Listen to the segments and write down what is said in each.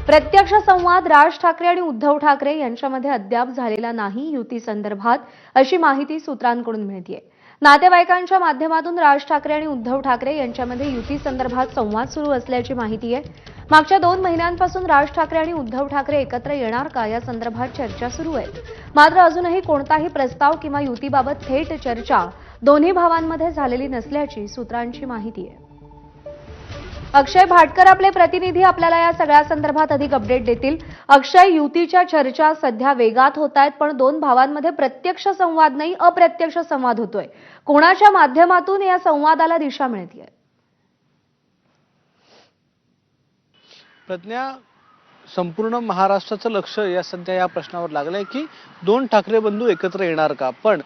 प्रत्यक्ष संवाद राज ठाकरे आणि उद्धव ठाकरे यांच्यामध्ये अद्याप झालेला नाही युती संदर्भात, अशी माहिती सूत्रांकडून मिळतेय। नातेवाईकांच्या माध्यमातून राज ठाकरे आणि उद्धव ठाकरे यांच्यामध्ये युती संदर्भात संवाद सुरू असल्याची माहिती आहे। मागच्या 2 महिन्यांपासून राज ठाकरे आणि उद्धव ठाकरे एकत्र येणार का या संदर्भात चर्चा सुरू आहे। मात्र अजूनही कोणताही प्रस्ताव किंवा युतीबाबत थेट चर्चा दोन्ही भावांमध्ये झालेली नसल्याची सूत्रांची माहिती आहे। अक्षय भाटकर आपले प्रतिनिधी आपल्याला या सगळ्या संदर्भात अधिक अपडेट देतील। अक्षय, युतीच्या चर्चा सध्या वेगात होत आहेत, पण दोन भावांमध्ये प्रत्यक्ष संवाद नाही, अप्रत्यक्ष संवाद होतोय। कोणाच्या माध्यमातून या संवादाला दिशा मिळतेय? प्रज्ञा, संपूर्ण महाराष्ट्राचं लक्ष या सध्या या प्रश्नावर लागलंय की दोन ठाकरे बंधू एकत्र येणार का। पण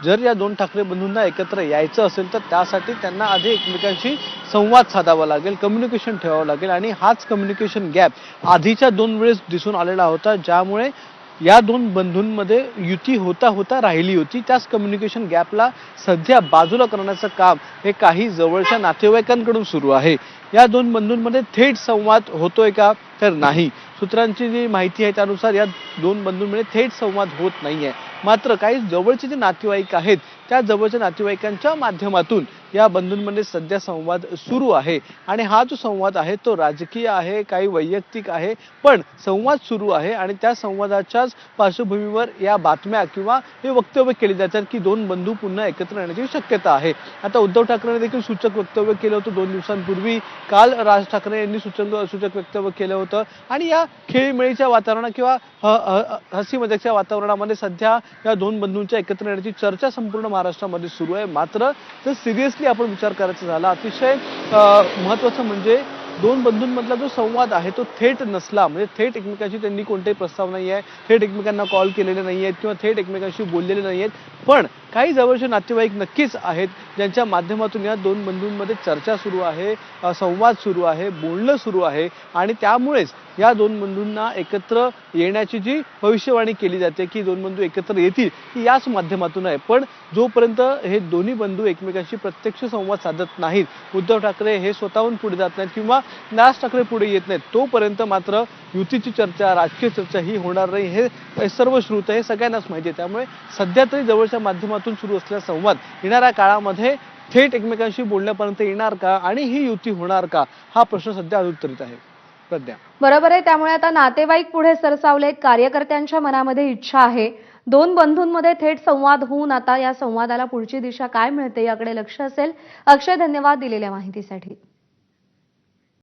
जर या दोन ठाकरे बंधूंना एकत्र यायचं असेल तर त्यासाठी त्यांना आधी एकमेकांशी संवाद साधावा लागेल, कम्युनिकेशन ठेवावं लागेल। आणि हाच कम्युनिकेशन गॅप आधीच्या 2 वेळेस दिसून आलेला होता, ज्यामुळे या दोन बंधूंमध्ये युती होता होता राहिली होती। त्याच कम्युनिकेशन गॅपला सध्या बाजूला करण्याचं काम हे काही जवळच्या नातेवाईकांकडून सुरू आहे। या दोन बंधूंमध्ये थेट संवाद होतोय का तर नाही। सूत्रांची जी माहिती आहे त्यानुसार या दोन बंधूंमध्ये थेट संवाद होत नाहीये। मात्र काही जवळचे जे नातेवाईक आहेत त्या जवळच्या नातेवाईकांच्या माध्यमातून या बंधूंमध्ये सध्या संवाद सुरू आहे। आणि हा जो संवाद आहे तो राजकीय आहे, काही वैयक्तिक आहे, पण संवाद सुरू आहे। आणि त्या संवादाच्याच पार्श्वभूमीवर या बातम्या किंवा हे वक्तव्य केले जातात की दोन बंधू पुन्हा एकत्र येण्याची शक्यता आहे। आता उद्धव ठाकरेंनी देखील सूचक वक्तव्य केलं होतं 2 दिवसांपूर्वी। काल राज ठाकरे यांनी सूचक वक्तव्य केलं होतं। आणि या खेळीमेळीच्या वातावरणात किंवा हसी मजाकच्या वातावरणामध्ये सध्या या दोन बंधूंच्या एकत्र येण्याची चर्चा संपूर्ण महाराष्ट्रामध्ये सुरू आहे। मात्र जर सिरियसली आपण विचार करायचा झाला, अतिशय महत्त्वाचं म्हणजे दोन बंधूंमधला जो संवाद आहे तो थेट नसला, म्हणजे थेट एकमेकांशी त्यांनी कोणतेही प्रस्ताव नाही आहे, थेट एकमेकांना कॉल केलेले नाही आहेत किंवा थेट एकमेकांशी बोललेले नाही आहेत, पण काही जवळचे नातेवाईक नक्कीच आहेत ज्यांच्या माध्यमातून या दोन बंधूंमध्ये चर्चा सुरू आहे, संवाद सुरू आहे, बोलणं सुरू आहे। आणि त्यामुळेच या दोन बंधूंना एकत्र येण्याची जी भविष्यवाणी केली जाते की दोन बंधू एकत्र येतील ती याच माध्यमातून आहे। पण जोपर्यंत हे दोन्ही बंधू एकमेकांशी प्रत्यक्ष संवाद साधत नाहीत, उद्धव ठाकरे हे स्वतःहून पुढे जात नाहीत किंवा राज ठाकरे पुढे येत नाहीत, तोपर्यंत मात्र युतीची चर्चा, राजकीय चर्चा ही होणार नाही। हे सर्व श्रुत आहे, सगळ्यांनाच माहिती आहे। त्यामुळे सध्या तरी जवळच्या माध्यमातून सुरू असलेला संवाद येणाऱ्या काळामध्ये थेट एकमेकांशी बोलण्यापर्यंत येणार का आणि ही युती होणार का, हा प्रश्न सध्या अनुत्तरित आहे। प्रज्ञा, बरोबर आहे। त्यामुळे आता नातेवाईक पुढे सरसावलेत, कार्यकर्त्यांच्या मनामध्ये इच्छा आहे। दोन बंधूंमध्ये थेट संवाद होऊन आता या संवादाला पुढची दिशा काय मिळते याकडे लक्ष असेल। अक्षय, धन्यवाद दिलेल्या माहितीसाठी।